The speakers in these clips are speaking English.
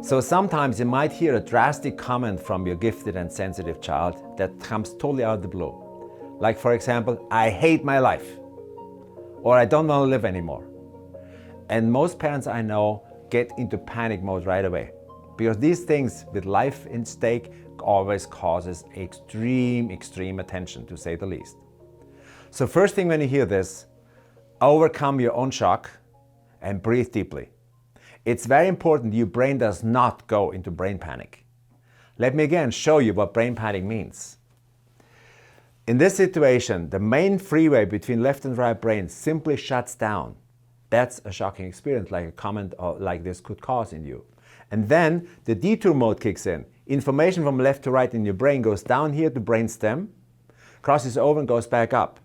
So sometimes you might hear a drastic comment from your gifted and sensitive child that comes totally out of the blue. Like, for example, "I hate my life," or "I don't want to live anymore." And most parents I know get into panic mode right away, because these things with life in stake always causes extreme attention, to say the least. So first thing when you hear this, overcome your own shock and breathe deeply. It's very important your brain does not go into brain panic. Let me again show you what brain panic means. In this situation, the main freeway between left and right brain simply shuts down. That's a shocking experience, like a comment like this could cause in you. And then the detour mode kicks in. Information from left to right in your brain goes down here to brainstem, crosses over and goes back up.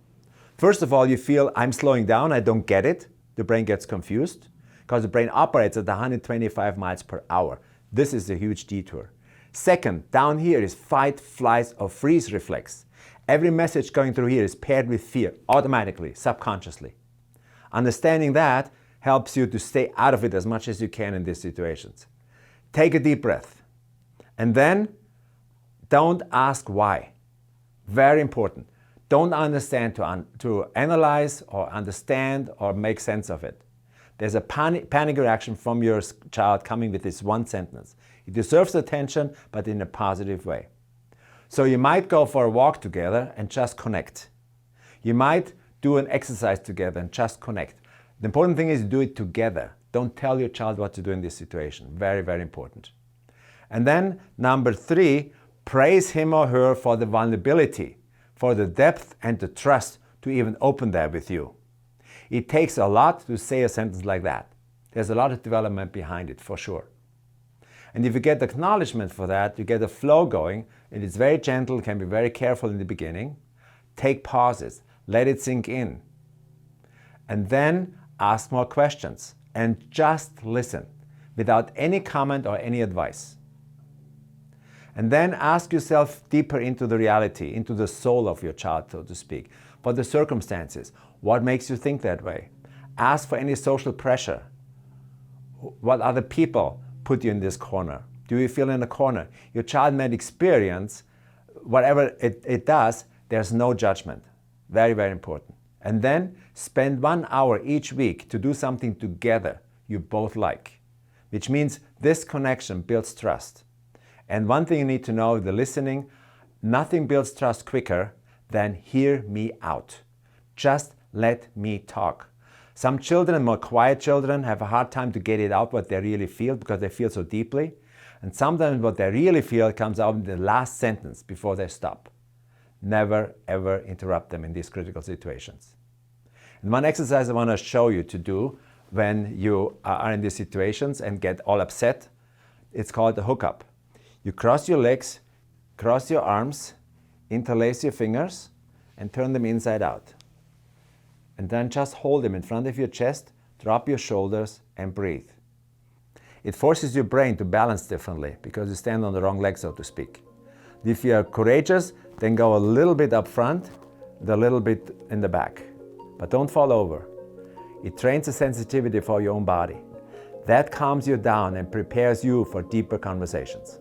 First of all, you feel, "I'm slowing down, I don't get it." The brain gets confused because the brain operates at 125 miles per hour. This is a huge detour. Second, down here is fight, flight, or freeze reflex. Every message going through here is paired with fear, automatically, subconsciously. Understanding that helps you to stay out of it as much as you can in these situations. Take a deep breath. And then don't ask why. Very important. Don't understand to analyze or understand or make sense of it. There's a panic reaction from your child coming with this one sentence. It deserves attention, but in a positive way. So you might go for a walk together and just connect. You might do an exercise together and just connect. The important thing is do it together. Don't tell your child what to do in this situation. Very, very important. And then number 3, praise him or her for the vulnerability, for the depth and the trust to even open that with you. It takes a lot to say a sentence like that. There's a lot of development behind it, for sure. And if you get acknowledgement for that, you get a flow going, and it's very gentle, can be very careful in the beginning. Take pauses, let it sink in. And then ask more questions and just listen without any comment or any advice. And then ask yourself deeper into the reality, into the soul of your child, so to speak, for the circumstances. What makes you think that way? Ask for any social pressure. What other people put you in this corner? Do you feel in a corner? Your child might experience whatever it does, there's no judgment. Very, very important. And then spend 1 hour each week to do something together you both like, which means this connection builds trust. And one thing you need to know, the listening, nothing builds trust quicker than hear me out. Just let me talk. Some children, more quiet children, have a hard time to get it out what they really feel because they feel so deeply. And sometimes what they really feel comes out in the last sentence before they stop. Never ever interrupt them in these critical situations. And one exercise I want to show you to do when you are in these situations and get all upset, it's called the hookup. You cross your legs, cross your arms, interlace your fingers, and turn them inside out. And then just hold them in front of your chest, drop your shoulders, and breathe. It forces your brain to balance differently because you stand on the wrong leg, so to speak. If you are courageous, then go a little bit up front and a little bit in the back. But don't fall over. It trains a sensitivity for your own body. That calms you down and prepares you for deeper conversations.